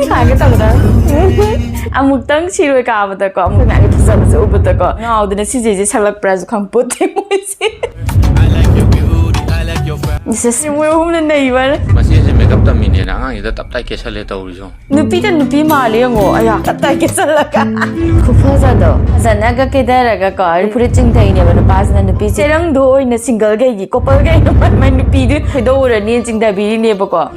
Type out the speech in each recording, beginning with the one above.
Kaget tau dah. Amutang Shirui kamu tak kau, mungkin aku bisa masuk ubah tak kau. Ngau dina si jeje salak perazu kang putih muisi. Just ni mui hum na ibar. Masih je makeup tak mini na, itu tak tak kisah le tahu je. Nupi dan nupi mali ngo, ayah tak tak kisah laka. Kufaza do. Zanaga kedara ka kau, pura cinta ini apa pas na nupi. Serang do ini single gay, couple gay, main nupi tu, do orang ni cinta biri ni apa kau.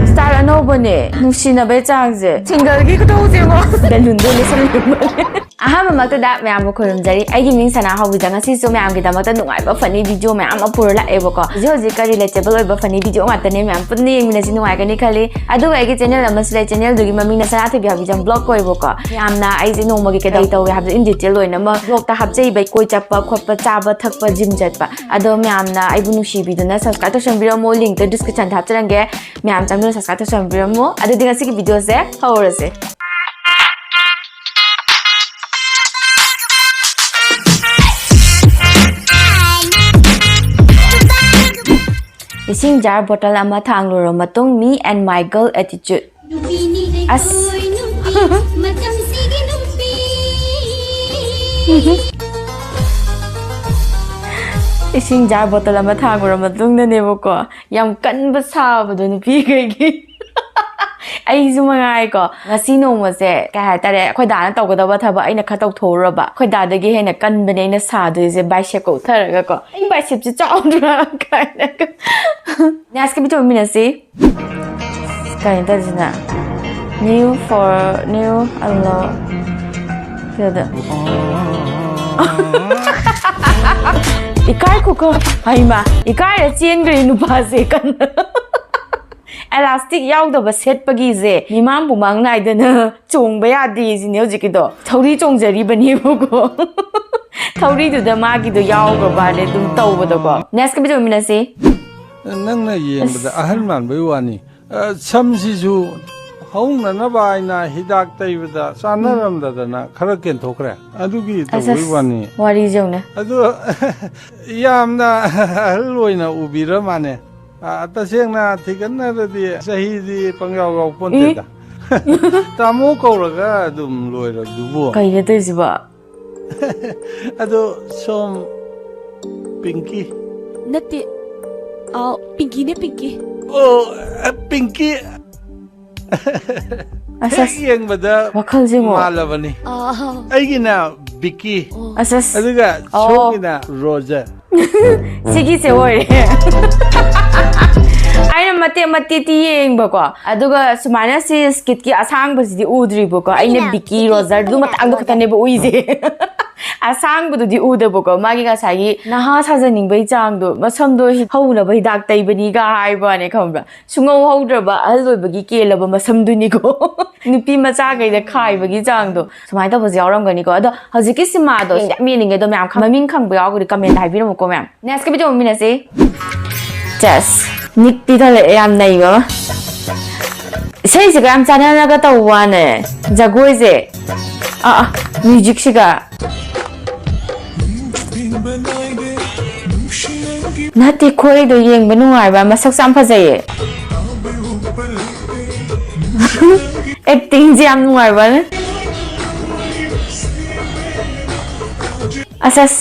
Star ano ba ni? Nushina ba changje? Single gi ko to je mo. Balloon do ni san mo. Aha ma ta da myam ko rum jari. Ai gi ming sana Haobijam ngasi so myam gi da ma ta nungai ba funny video myam apur la e ba ko. Jo ji ka relatable ba funny video ma ta ne myam pun ni mina ji nungai ka ni khali. Adu ai gi channel ama sle channel du gi maming na Sanathoibi Haobijam blog ko e ba ko. Myam na ai ji no ma gi ka dai taw ha in detail loi na ma blog ta hap jai bai koi chappa khotpa chaba thakpa gym jatpa. Ado myam na ai bu nu shi bi na subscribe to sham video mo link to description thap charange. Myam chang subscribe to sham video mo. Ado dinga si video se hawra se. Ising jar bottle ama thang luro matung me and my girl attitude. As Ising jar bottle ama thang luro matung na nebo ko. Yam kan ba sa ba do nupi kai gi. Ai zu mangai ko ngasi no ma se ka ha tare khoi da na taw ga da ba tha ba ai na kha taw thora ba khoi da de gi he na kan ba ne na sa do je bicep ko thar ga ko ai bicep ji chaw dra ka na ka ne aske bi to mi na se ka yin ta jina new Allah da ikai ko ko ai ma ikai ra chien gri nu pa se kan Elastic yau da ba set pagi ze mimam bumang nai da na chung ba ya di ji ne ji ki do thauri chong jari ba ni bo ko thauri du da ma gi do yau ga ba le dum taw ba da ko next ka bi mi na se nang na yeng ba da ahal man bai wani sam si ju hong na ba na hidak tai ba da sanaram da na khara ken thokre adu gi to bai wani wari jong na adu yam na ahal loi na ubira mane taseng na thikan na di sahi di pangyaw gaw ponte da tamo ko raga dum loi ra dubo kai ne te jiba ado som pinky nati pinky ne pinky oh pinky asas yeng bada wakal jingo malabani ai gina Vicky asas aduga shogina Roger Sigi se oi Aina mate ti yeng ba ko aduga sumana si skit ki asang ba si udri ba ko aina Vicky Roger du matang do katane ba ui je asang bu di uda ba ko magi ga sai na ha sa janing bai chang do masam do hauna bai dak tai bani ga hai ba ne kham ba sungau haudra ba aloi ba gi ke la ba masam du ni ko nupi macha gai da khai ba gi chang do sumai ta ba yaram ga ni ko ado haji ki sima do mi ning ga do myam maming khang ba yaw ko comment hai bi ro ko myam next ka bi do mi na se just nik pi da le yam nai ba sei se ga am chana na ga ta wa ne jagoi je music siga Nati koi do yeng ba nuai ba masak sam phajai acting jam nuai ba asas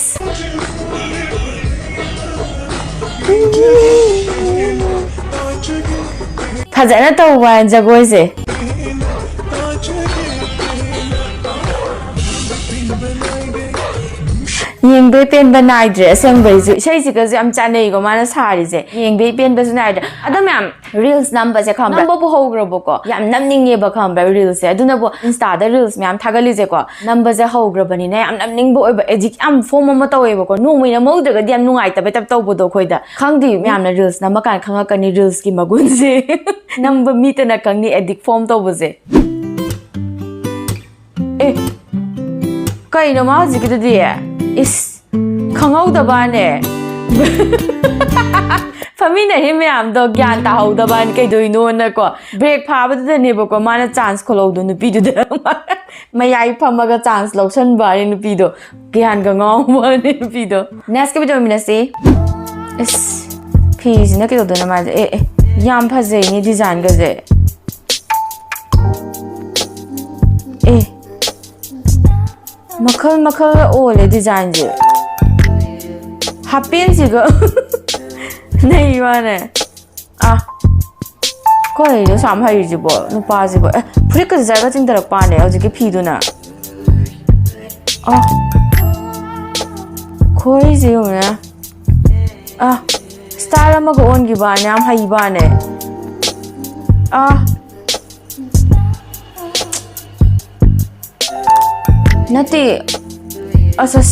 phajana taw ba jagoi se Yeng be pen ba nai dre sang bai ju sei ji ga jam cha nei go mana sari je yeng be pen ba ju nai dre adam yam reels number je kham number bu ho gro bo ko yam nam ning ye ba kham ba reels je aduna bo insta da reels myam thagali je ko number je ho gro ba ni na yam nam ning bo ba ejik am form ma taw e ba ko nong mai na mo da ga diam nungai ta ba tap taw bo do khoi da khang di myam na reels number kan khanga kan ni reels ki magun je number mi ta na kang ni edit form taw bo je kai no ma ji ki di is khangau da ba ne famina he me am do gyan ta hau da ban kai doi no na ko break pha ba da ne ba ko mana chance kholo do nu pi du da mayai phama ga chance lo san ba ni pi do gyan ga ngau ba ni pi do next ka bi do mi na se is Fiisina kidodona ma yam phajai ni design ga je makhal ole design je happen ji ga nahi wa ne koi do sam hai ji bo nu pa ji bo phuri ka ja ga jing darak pa ne hoji ki phi du na koi ji yo ne style ma go on gi ba ne am hai ba ne nati asas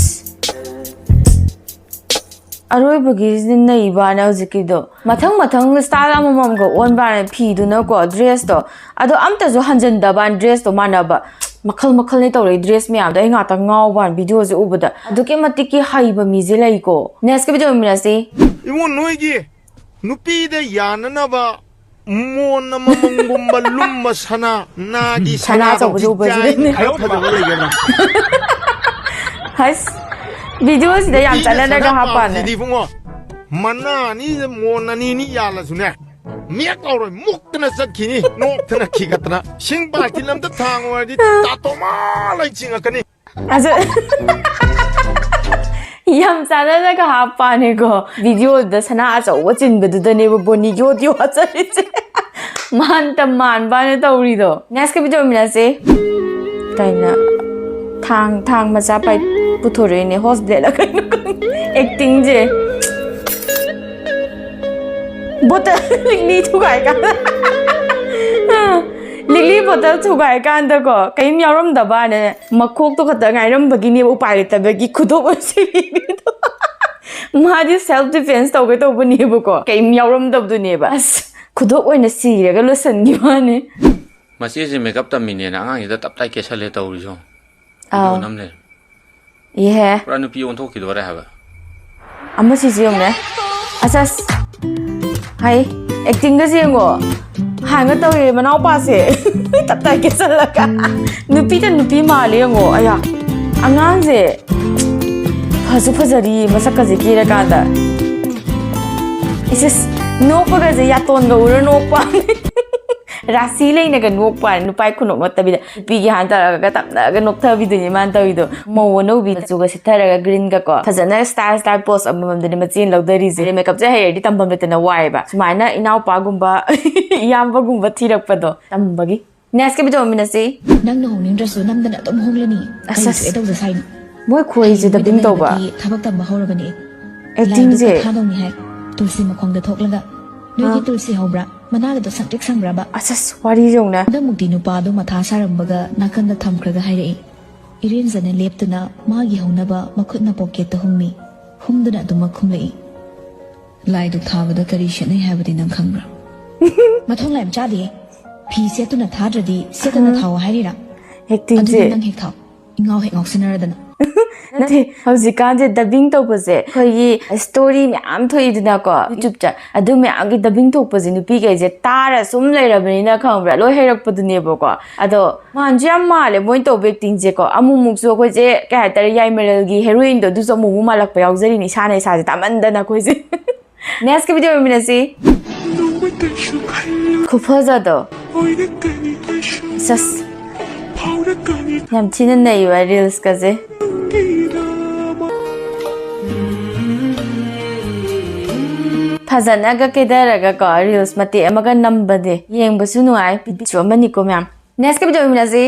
aroi bagi nai ba na hojiki do mathang style amam go on ba phi du na ko dress to ado amta jo hanjan da ban dress to mana ba makhal ni tawre dress me am da nga ta ngaw ban video je ubada adu ke mati ki hai ba mi je lai ko next ke video mi na si imu noi gi nupi de yanana ba mon mamangum balum sana na gi sana to bu je ayo phajaba lege na has video si da yam chana na ga ha pa ne di fungo mana ni mon ni yala sune miak auroi muktana sakhini noktana khigatna singba tilam ta thangwa di ta to ma lai chinga kani asa yam chana na ga ha pa ne go video da sana a wo chin ba du da ne bo ni yo dio a cha ri che man ba ne tawri do next ke video mi na se kaina thang macha pai puthore ne hospital la acting je bottle ligli thugai ka ligli bottle thugai kan da ko kai myaram da ba ne makhok to khata ngai ram bagi ne upai ta bagi khudo ba si ma di self defense to ge to bu ne bu ko kai myaram da bu ne ba khudo oina si re ga lo san gi ba ne masi je makeup tamine na ang ida tap tai ke sale tawri jo nam ne yeah pra nu pi on thok ki do ra ha ba amma si ji ne asas hai acting ga jengo hanga tawi manau pa se tatai ke salaka nupi ma le ngo aya angang je phajari masak ka je kira ka da isis no pa ga je ya ton ga ur no pa rasi le na ga no pa nu pai khuno ma tabi pi gi han ta ga tap na ga nok tha bi du ni man tawi do mo no bi chu ga sithara ga green ga ko phajana style post amam de ma chin lawdari je makeup je hair di tambam de na wai ba sumaina inau pa gumba yamba gumba thirak pa do tambagi next ke video mi na se nang no ning drasu nam da tom hong le ni asas e do da sai moi khoi je da bing to ba thabak tam ba hora bani acting je tha dong ni hai tulsi ma khong da thok la ga noi gi tulsi hobra mana ga do saktik sangra ba asas wari jong na da mukti nu pa do matha saram ba ga nakan da tham khra ga hai rei irin zane leptuna ma gi hona ba makhut na pocket to hummi humduna do makhum lei lai du thawa da kari shnai ha ba di nang khangra mathong laim cha di phi se tu na tha dradi se ta na thawa hai ri ra acting je nang hek thaw ingau hek ngok sinara da nati hauji kan je dubbing to pose khoi story me am thoi dina ko youtube cha adu me agi dubbing to pose nu pi ge je tara sum lai ra bani na khang bra loi herak padu ne bo ko ado man je ma le moi to acting je ko amu muk so khoi je ka ha tar yai meral gi heroine do du so mu ma lak pa yaw jari ni sa ne sa je taman da na khoi je next video mi na si khuphaza do sas yam china nei wa reels ka je Phajana ga kedara ga ko reels mate amaga number de yeng basu nuai picture mani ko myam next ke video mi na si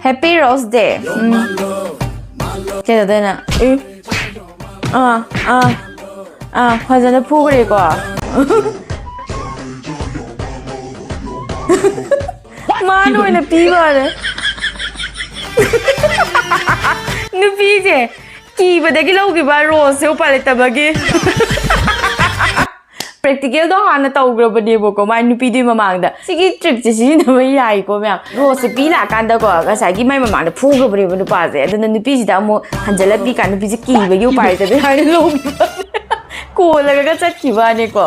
happy rose day ke da na Phajana phu gre ko ma no na pi ba de nu pi je ki ba de ki lo ki ba rose se upale tabagi practical do hana tawgra bani bo ko mai nupi di mamang da sigi trick ji si na mai yai ko mya rose pi la kan da ko ga sai gi mai mamang da phu ga bari bu pa se adana nupi ji da mo hanjala pi kan nupi ji ki ba yu pai da ha lo ko la ga chat ki ba ne ko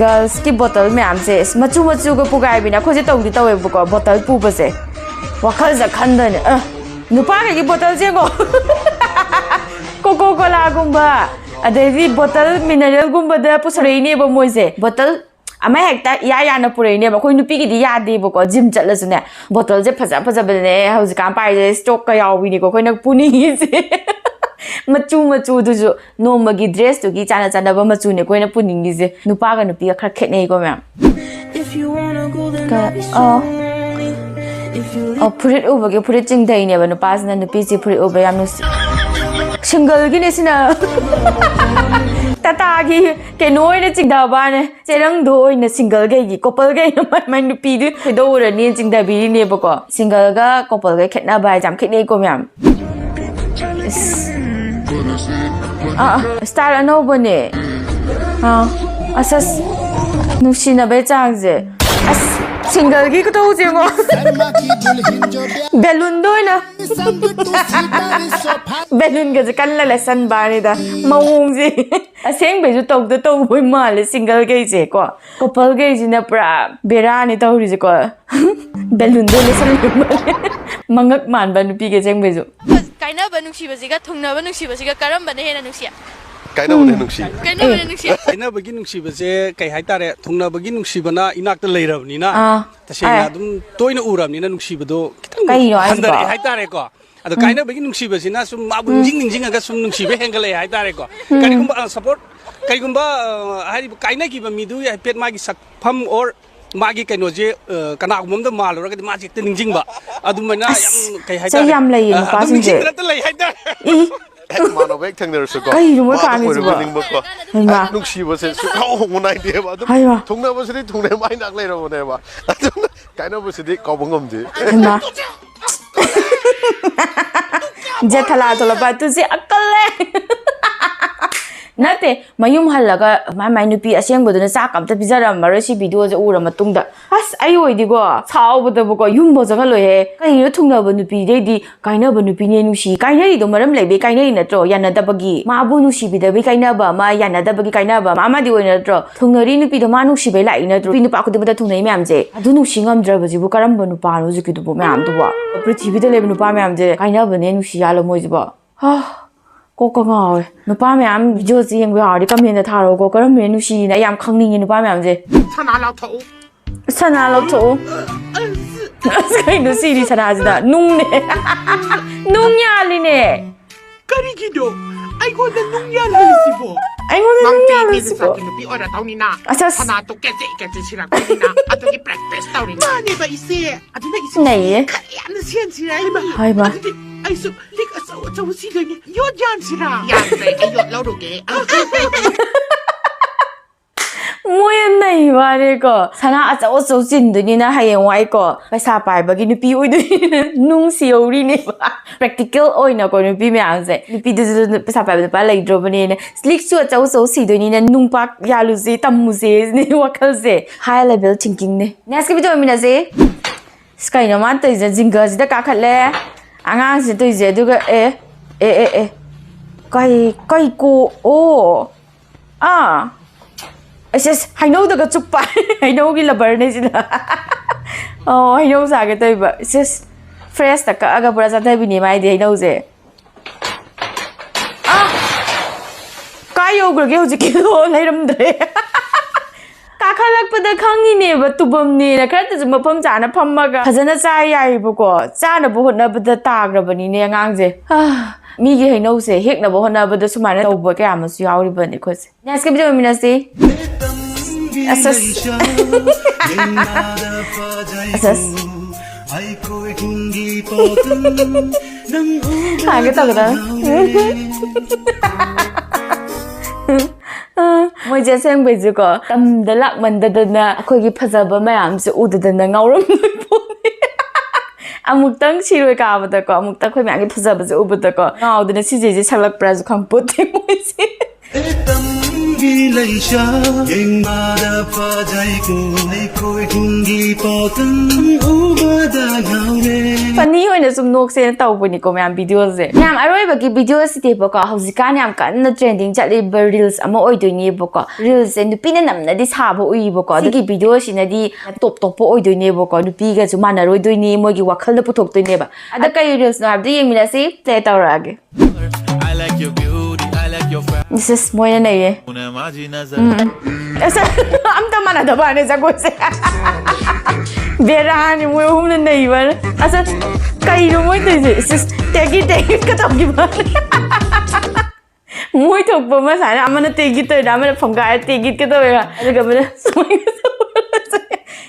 girls ki bottle me am se machu ga pu gai bina ko je taw di taw bu ko bottle pu ba se wakhal za khan da ne nupa ga gi bottle je ko Coca-Cola gumba ꯑꯗꯩꯗꯤ ꯕꯣꯇꯜ ꯃꯤꯅꯔꯦꯜꯒꯨꯝꯕꯗ ꯄꯨꯁꯜꯂꯛꯏꯅꯦꯕ ꯃꯣꯏꯁꯦ ꯕꯣꯇꯜ ꯑꯃ ꯍꯦꯛꯇ ꯌꯥꯅ ꯄꯨꯔꯛꯏꯅꯦꯕ ꯑꯩꯈꯣꯏ ꯅꯨꯄꯤꯒꯤꯗꯤ ꯌꯥꯗꯦꯕꯀꯣ gym ꯆꯠꯂꯁꯨꯅꯦ ꯕꯣꯇꯜꯁꯦ ꯐꯖꯕꯅꯦ ꯍꯧꯖꯤꯛꯀꯥꯟ ꯄꯥꯏꯔꯤꯁꯦ ꯁ꯭ꯇꯣꯛꯀ ꯌꯥꯎꯕꯤꯅꯤꯀꯣ ꯑꯩꯈꯣꯏꯅ ꯄꯨꯅꯤꯡꯉꯤꯁꯦ ꯃꯆꯨꯗꯨꯁꯨ ꯅꯣꯡꯃꯒꯤ ꯗ꯭ꯔꯦꯁꯇꯨꯒꯤ ꯆꯥꯟꯅꯕ ꯃꯆꯨꯅꯦ ꯑꯩꯈꯣꯏꯅ ꯄꯨꯅꯤꯡꯉꯤꯁꯦ ꯅꯨꯄꯥꯒ ꯅꯨꯄꯤꯒ ꯈꯔ ꯈꯦꯠꯅꯩꯀꯣ ꯃꯌꯥꯝ ꯐꯨꯔꯤꯠ ꯎꯕꯒꯤ ꯐꯨꯔꯤꯠ ꯆꯤꯡꯊꯩꯅꯦꯕ ꯅꯨꯄꯥꯁꯤꯅ ꯅꯨꯄꯤꯁꯤ ꯐꯨꯔꯤꯠ ꯎꯕ ꯌꯥꯝ ꯅꯨꯡꯁꯤ ꯁꯤꯡꯒꯜꯒꯤꯅꯦ ꯁꯤꯅ ꯇꯥꯇꯥꯒꯤ ꯀꯩꯅꯣ ꯑꯣꯏꯅ ꯆꯤꯡꯊꯕꯅꯦ ꯆꯦꯔꯪꯗꯣ ꯑꯣꯏꯅ ꯁꯤꯡꯒꯜꯈꯩꯒꯤ ꯀꯣꯄꯜꯈꯩꯅ ꯃꯥꯏ ꯅꯨꯄꯤꯗꯨ ꯀꯩꯗꯧꯔꯅꯤ ꯆꯤꯡꯊꯕꯤꯔꯤꯅꯦꯕꯀꯣ ꯁꯤꯡꯒꯜꯒ ꯀꯣꯄꯜꯒ ꯈꯦꯠꯅꯕ ꯍꯥꯏꯁꯦ ꯌꯥꯝ ꯈꯦꯠꯅꯩꯀꯣ ꯃꯌꯥꯝ ꯁ꯭ꯇꯥꯏꯜ ꯑꯅꯧꯕꯅꯦ ꯑꯁ ꯅꯨꯡꯁꯤꯅꯕꯩ ꯆꯥꯡꯁꯦ ꯑꯁ ꯁꯤꯡꯒꯜꯒꯤ ꯈꯨꯇꯧꯁꯦ ꯌꯦꯡꯉꯣ ꯕꯦꯂꯨꯟꯗ ꯑꯣꯏꯅ ꯕꯦꯂꯨꯟꯒꯁꯦ ꯀꯜꯂ ꯂꯩꯁꯟꯕꯅꯤꯗ ꯃꯑꯣꯡꯁꯦ ꯑꯁꯦꯡꯕꯩꯁꯨ ꯇꯧꯕꯩ ꯃꯥꯜꯂꯦ ꯁꯤꯡꯒꯜꯈꯩꯁꯦ ꯀꯣ ꯀꯣꯄꯜꯈꯩꯁꯤꯅ ꯄꯨꯔꯥ ꯕꯦꯔꯥꯅꯤ ꯇꯧꯔꯤꯁꯦꯀꯣ ꯕꯦꯂꯨꯟꯗ ꯂꯩꯁꯜꯂ ꯃꯉꯛ ꯃꯥꯟꯕ ꯅꯨꯄꯤꯒ ꯑꯁꯦꯡꯕꯩꯁꯨ ꯀꯥꯏꯅꯕ ꯅꯨꯡꯁꯤꯕꯁꯤꯒ ꯊꯨꯡꯅꯕ ꯅꯨꯡꯁꯤꯕꯁꯤꯒ ꯀꯔꯝꯕꯅ ꯍꯦꯟꯅ ꯅꯨꯡꯁꯤ ꯀꯥꯏꯅꯕꯅ ꯅꯨꯡꯁꯤ ꯀꯥꯏꯅꯕꯒꯤ ꯅꯨꯡꯁꯤꯕꯁꯦ ꯀꯩ ꯍꯥꯏꯇꯥꯔꯦ ꯊꯨꯡꯅꯕꯒꯤ ꯅꯨꯡꯁꯤꯕꯅ ꯏꯅꯥꯛꯇ ꯂꯩꯔꯕꯅꯤꯅ ꯇꯁꯦꯡꯅ ꯑꯗꯨꯝ ꯇꯣꯏꯅ ꯎꯔꯕꯅꯤꯅ ꯅꯨꯡꯁꯤꯕꯗꯣ ꯈꯤꯇꯪ ꯍꯟꯊꯔꯛꯑꯦ ꯍꯥꯏꯇꯥꯔꯦꯀꯣ ꯑꯗꯣ ꯀꯥꯏꯅꯕꯒꯤ ꯅꯨꯡꯁꯤꯕꯁꯤꯅ ꯁꯨꯝ ꯃꯥꯕꯨ ꯅꯤꯡꯁꯤꯡꯉꯒ ꯁꯨꯝ ꯅꯨꯡꯁꯤꯕ ꯍꯦꯟꯒꯠꯂꯛꯑꯦ ꯍꯥꯏꯇꯥꯔꯦꯀꯣ ꯀꯔꯤꯒꯨꯝꯕ ꯁꯄꯣꯔꯠ ꯀꯔꯤꯒꯨꯝꯕ ꯍꯥꯏꯔꯤꯕ ꯀꯥꯏꯅꯈꯤꯕ ꯃꯤꯗꯨ ꯍꯥꯏꯐꯦꯠ ꯃꯥꯒꯤ ꯁꯛꯐꯝ ꯑꯣꯔ ꯃꯥꯒꯤ ꯀꯩꯅꯣꯁꯦ ꯀꯅꯥꯒꯨꯝꯕ ꯑꯃꯗ ꯃꯥꯜꯂꯨꯔꯒꯗꯤ ꯃꯥꯁꯦ ꯍꯦꯛꯇ ꯅꯤꯡꯁꯤꯡꯕ ꯑꯗꯨꯃꯥꯏꯅ ꯌꯥꯝ ꯀꯩ ꯍꯥꯏꯇꯥꯔꯦ ꯌꯥꯝ ꯂꯩꯌꯦ ꯅꯨꯄꯥꯁꯤꯡꯁꯦ ꯂꯩ ꯍꯥꯏꯇꯥꯔꯦ ꯃꯥꯟꯅꯕ ꯍꯦꯛ ꯊꯦꯡꯅꯔꯁꯨꯀꯣ ꯀꯩꯅꯣ ꯃꯣꯏ ꯄꯥꯝꯃꯤꯁꯤꯕꯣ ꯅꯨꯡꯁꯤꯕꯁꯦ ꯁꯨꯡꯍꯧ ꯅꯥꯏꯗꯦꯕ ꯑꯗꯨꯝ ꯊꯨꯡꯅꯕꯁꯤꯗꯤ ꯊꯨꯡꯅꯩ ꯃꯥꯏ ꯅꯥꯛ ꯂꯩꯔꯕꯅꯦꯕ ꯑꯗꯨꯅ ꯀꯥꯏꯅꯕꯁꯤꯗꯤ ꯀꯥꯎꯕ ꯉꯝꯗꯦ ꯖꯦꯊꯂꯥ ꯊꯣꯛꯂꯛꯄ ꯇꯨꯁꯦ ꯑꯀꯜꯂꯦ ꯅꯠꯇꯦ ꯃꯌꯨꯝ ꯍꯜꯂꯒ ꯃꯥꯏ ꯅꯨꯄꯤ ꯑꯁꯦꯡꯕꯗꯨꯅ ꯆꯥꯛ ꯑꯝꯇ ꯄꯤꯖꯔꯝꯃꯔꯣꯏ ꯁꯤ ꯚꯤꯗꯤꯑꯣꯁꯦ ꯎꯔ ꯃꯇꯨꯡꯗ ꯑꯁ ꯑꯩ ꯑꯣꯏꯗꯤꯀꯣ ꯁꯥꯎꯕꯗꯕꯀꯣ ꯌꯨꯝꯐꯥꯎ ꯆꯪꯍꯜꯂꯣꯏꯍꯦ ꯀꯩꯅꯣ ꯊꯨꯡꯅꯕ ꯅꯨꯄꯤꯗꯩꯗꯤ ꯀꯥꯏꯅꯕ ꯅꯨꯄꯤꯅꯦ ꯅꯨꯡꯁꯤ ꯀꯥꯏꯅꯔꯤꯗꯣ ꯃꯔꯝ ꯂꯩꯕꯩ ꯀꯥꯏꯅꯔꯤ ꯅꯠꯇ꯭ꯔꯣ ꯌꯥꯅꯗꯕꯒꯤ ꯃꯥꯕꯨ ꯅꯨꯡꯁꯤꯕꯤꯗꯕꯩ ꯀꯥꯏꯅꯕ ꯑꯃ ꯌꯥꯅꯗꯕꯒꯤ ꯀꯥꯏꯅꯕ ꯑꯃꯗꯤ ꯑꯣꯏ ꯅꯠꯇ꯭ꯔꯣ ꯊꯨꯡꯅꯔꯤ ꯅꯨꯄꯤꯗꯣ ꯃꯥ ꯅꯨꯡꯁꯤꯕꯩ ꯂꯥꯛꯏ ꯅꯠꯇ꯭ꯔꯣ ꯅꯨꯄꯤ ꯅꯨꯄꯥ ꯈꯨꯗꯤꯡꯃꯛꯇ ꯊꯨꯡꯅꯩ ꯃꯌꯥꯝꯁꯦ ꯑꯗꯨ ꯅꯨꯡꯁꯤ ꯉꯝꯗ꯭ꯔꯕꯁꯤꯕꯨ ꯀꯔꯝꯕ ꯅꯨꯄꯥꯅꯣ ꯍꯧꯖꯤꯛꯀꯤꯗꯨꯕꯨ ꯃꯌꯥꯝꯗꯨꯕꯨ ꯄ꯭ꯔꯤꯊꯤꯕꯤꯗ ꯂꯩꯕ ꯅꯨꯄꯥ ꯃꯌꯥꯝꯁꯦ ꯀꯥꯏꯅꯕꯅꯦ ꯅꯨꯡꯁꯤ ꯌꯥꯜꯂꯣ ꯃꯣꯏꯁꯤꯕꯣ ꯀꯣꯛꯀ ꯉꯥꯎꯋꯦ ꯅꯨꯄꯥ ꯃꯌꯥꯝ ꯚꯤꯗꯤꯑꯣꯁꯦ ꯌꯦꯡꯕ ꯌꯥꯎꯔꯗꯤ ꯀꯃꯦꯟꯇ ꯊꯥꯔꯛꯑꯣꯀꯣ ꯀꯔꯝꯕꯅ ꯅꯨꯡꯁꯤꯅ ꯑꯩ ꯌꯥꯝ ꯈꯪꯅꯤꯡꯉꯤ ꯅꯨꯄꯥ ꯃꯌꯥꯝꯁꯦ ꯁꯅꯥ ꯂꯧꯊꯣꯛꯎ ꯑꯁ ꯀꯩꯅꯣ ꯁꯤꯗꯤ ꯁꯅꯥꯁꯤꯗ ꯅꯨꯡꯅꯦ ꯅꯨꯡ ꯌꯥꯜꯂꯤꯅꯦ ꯀꯔꯤꯒꯤꯅꯣ ꯑꯩꯉꯣꯟꯗ ꯅꯨꯡ ꯌꯥꯜꯂꯤꯁꯤꯕꯣ ꯑꯩꯉꯣꯟꯗ ꯅꯨꯡ ꯌꯥꯜꯂꯤꯁꯤꯕꯣ ꯅꯨꯄꯤ ꯑꯣꯏꯔꯗꯧꯅꯤꯅ ꯑꯁ ꯁꯅꯥꯇꯣ ꯀꯦꯆꯦ ꯁꯤꯔꯛꯄꯅꯤꯅ ꯑꯗꯨꯒꯤ ꯄ꯭ꯔꯦꯛꯇꯤꯁ ꯇꯧꯔꯤꯅꯤ ꯃꯥꯅꯦꯕ ꯏꯆꯦ ꯑꯗꯨꯅ ꯏꯆꯦ ꯅꯩꯌꯦ ꯌꯥꯝꯅ ꯁꯦꯟꯁꯤꯔ ꯍꯥꯏꯕ ꯑꯗꯨꯗꯤ ꯑꯩꯁꯨ ꯂꯤꯛ ꯑꯆꯧ ꯁꯤꯗꯣꯏꯅꯤ ꯌꯣꯠ ꯌꯥꯟꯁꯤꯔꯥ ꯌꯥꯟꯗ꯭ꯔꯦ ꯑꯩ ꯌꯣꯠ ꯂꯧꯔꯨꯒꯦ ꯃꯣꯏ ꯌꯥꯝ ꯅꯩꯕꯅꯦꯀꯣ ꯁꯅꯥ ꯑꯆꯧ ꯆꯤꯟꯗꯣꯏꯅꯤꯅ ꯍꯌꯦꯡꯋꯥꯏꯀꯣ ꯄꯩꯁꯥ ꯄꯥꯏꯕꯒꯤ ꯅꯨꯄꯤ ꯑꯣꯏꯗꯣꯏꯅꯤꯅ ꯅꯨꯡꯁꯤ ꯌꯧꯔꯤꯅꯦꯕ ꯄ꯭ꯔꯦꯛꯇꯤꯀꯦꯜ ꯑꯣꯏꯅꯀꯣ ꯅꯨꯄꯤ ꯃꯌꯥꯝꯁꯦ ꯅꯨꯄꯤꯗꯨꯁꯨ ꯄꯩꯁꯥ ꯄꯥꯏꯕ ꯅꯨꯄꯥ ꯂꯩꯇ꯭ꯔꯕꯅꯤꯅ ꯁ꯭ꯂꯤꯛꯁꯨ ꯑꯆꯧ ꯁꯤꯗꯣꯏꯅꯤꯅ ꯅꯨꯡꯄꯥꯛ ꯌꯥꯜꯂꯨꯁꯦ ꯇꯝꯃꯨꯁꯦ ꯁꯤꯅꯦ ꯋꯥꯈꯜꯁꯦ ꯍꯥꯏ ꯂꯦꯚꯦꯜ ꯊꯤꯡꯀꯤꯡꯅꯦ ꯅꯦꯛꯁꯀꯤ ꯚꯤꯗꯤꯑꯣ ꯑꯣꯏꯃꯤꯟꯅꯁꯦ ꯀꯩꯅꯣ ꯃꯥꯅ ꯇꯧꯔꯤꯁꯦ ꯖꯤꯡꯒꯁꯤꯗ ꯀꯥꯈꯠꯂꯦ ꯑꯉꯥꯡꯁꯤꯗ ꯇꯧꯔꯤꯁꯦ ꯑꯗꯨꯒ ꯀꯩ ꯀꯣ ꯑꯁ ꯍꯩꯅꯧꯗꯒ ꯆꯨꯞꯄ ꯍꯩꯅꯧꯒꯤ ꯂꯕꯔꯅꯦ ꯁꯤꯗ ꯍꯩꯅꯧ ꯆꯥꯒꯦ ꯇꯧꯏꯕ ꯏꯁ ꯐ꯭ꯔꯦꯁꯇ ꯀꯛꯑꯒ ꯄꯨꯔꯥ ꯆꯥꯊꯕꯤꯅꯦ ꯃꯥꯏꯗꯤ ꯍꯩꯅꯧꯁꯦ ꯀꯥꯏ ꯌꯧꯈ꯭ꯔꯒꯦ ꯍꯧꯖꯤꯛꯀꯤꯗꯣ ꯂꯩꯔꯝꯗ꯭ꯔꯦ ꯀꯥꯈꯠꯂꯛꯄꯗ ꯈꯪꯉꯤꯅꯦꯕ ꯇꯨꯕꯝꯅꯦꯅ ꯈꯔꯇꯁꯨ ꯃꯐꯝ ꯆꯥꯅ ꯐꯝꯃꯒ ꯐꯖꯅ ꯆꯥ ꯌꯥꯏꯕꯀꯣ ꯆꯥꯅꯕ ꯍꯣꯠꯅꯕꯗ ꯇꯥꯈ꯭ꯔꯕꯅꯤꯅꯦ ꯑꯉꯥꯡꯁꯦ ꯃꯤꯒꯤ ꯍꯩꯅꯧꯁꯦ ꯍꯦꯛꯅꯕ ꯍꯣꯠꯅꯕꯗ ꯁꯨꯃꯥꯏꯅ ꯇꯧꯕ ꯀꯌꯥ ꯑꯃꯁꯨ ꯌꯥꯎꯔꯤꯕꯅꯤ ꯑꯩꯈꯣꯏꯁꯦ ꯅꯦꯛꯁꯀꯤ ꯚꯤꯗꯤꯑꯣ ꯑꯣꯏꯃꯤꯟꯅꯁꯤ ꯍꯥꯏꯒꯦ ꯇꯧꯒꯗ ꯃꯣꯏꯁꯦ ꯑꯁꯦꯡꯕꯩꯁꯦꯀꯣ ꯇꯝꯗ ꯂꯥꯛꯃꯟꯗꯗꯅ ꯑꯩꯈꯣꯏꯒꯤ ꯐꯖꯕ ꯃꯌꯥꯝꯁꯦ ꯎꯗꯗꯅ ꯉꯥꯎꯔꯝꯗꯣꯏ ꯄꯣꯠꯅꯤ ꯑꯃꯨꯛꯇꯪ ꯁꯤꯔꯣꯏ ꯀꯥꯕꯗꯀꯣ ꯑꯃꯨꯛꯇꯪ ꯑꯩꯈꯣꯏ ꯃꯌꯥꯝꯒꯤ ꯐꯖꯕꯁꯦ ꯎꯕꯗꯀꯣ ꯉꯥꯎꯗꯅ ꯁꯤꯖꯩꯁꯦ ꯁꯛꯂꯛꯄ꯭ꯔꯥꯁꯨ ꯈꯪꯄꯣꯠꯇꯦ ꯃꯣꯏꯁꯦ ꯐꯅꯤ ꯑꯣꯏꯅ ꯁꯨꯝ ꯅꯣꯛꯁꯦꯅ ꯇꯧꯕꯅꯤꯀꯣ ꯃꯌꯥꯝ ꯚꯤꯗꯤꯑꯣꯁꯦ ꯃꯌꯥꯝ ꯑꯔꯣꯏꯕꯒꯤ ꯚꯤꯗꯤꯑꯣꯁꯤꯗꯤꯕꯀꯣ ꯍꯧꯖꯤꯛꯀꯥꯟ ꯌꯥꯝ ꯀꯟꯅ ꯇ꯭ꯔꯦꯟꯗꯤꯡ ꯆꯠꯂꯤꯕ ꯔꯤꯜꯁ ꯑꯃ ꯑꯣꯏꯗꯣꯏꯅꯦꯕꯀꯣ ꯔꯤꯜꯁꯁꯦ ꯅꯨꯄꯤꯅ ꯅꯝꯅꯗꯤ ꯁꯥꯕ ꯎꯏꯕꯀꯣ ꯑꯗꯨꯒꯤ ꯚꯤꯗꯤꯑꯣꯁꯤꯅꯗꯤ ꯇꯣꯞꯄ ꯑꯣꯏꯗꯣꯏꯅꯦꯕꯀꯣ ꯅꯨꯄꯤꯒꯁꯨ ꯃꯥꯟꯅꯔꯣꯏꯗꯣꯏꯅꯤ ꯃꯣꯏꯒꯤ ꯋꯥꯈꯜꯗ ꯄꯨꯊꯣꯛꯇꯣꯏꯅꯦꯕ ꯑꯗ ꯀꯩ ꯔꯤल्ꯁꯅꯣ ꯍꯥꯏꯕꯗꯣ ꯌꯦꯡꯃꯤꯟꯅꯁꯤ ꯄ꯭ꯂꯦ ꯇꯧꯔꯛꯑꯒꯦ This is moya na ye. Amta mana da ba ne sa ko se. Berani mo hum na nei ba. Asa kai ro mo te is tegi ka ta gi ba. Moi thok ba ma sa na amana tegi to da ma pham ga tegi ka to ga. Asa ga ba soi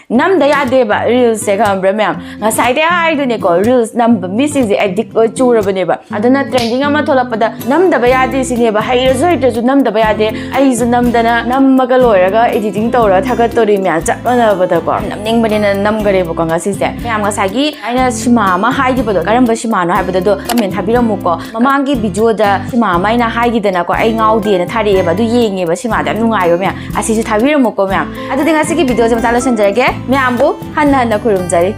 nam da ya de ba reels se ka bra ma'am nga sai de hai du ne ko reels nam ba missing the addict o chu ra ba ne ba adana trending ama thola pa da nam da ba ya de si ne ba hai zo ite ju nam da ba ya de ai zu nam da na nam ma ga loi ra ga editing to ra thaga to ri mya chat ba na ba da ko nam ning ba ne na nam ga re ba ko nga si se ma'am nga sai gi aina sima ma hai gi ba do karam ba sima no hai ba do comment thabi ra mu ko mamang gi video da sima ma ina hai gi da na ko ai ngau de na thari ba du yeng e ba sima da nu ngai ba ma'am asi ju thabi ra mu ko ma'am adu de nga si gi video je ma ta lo sen jare ge ma'am bu hanna hanna kurum jari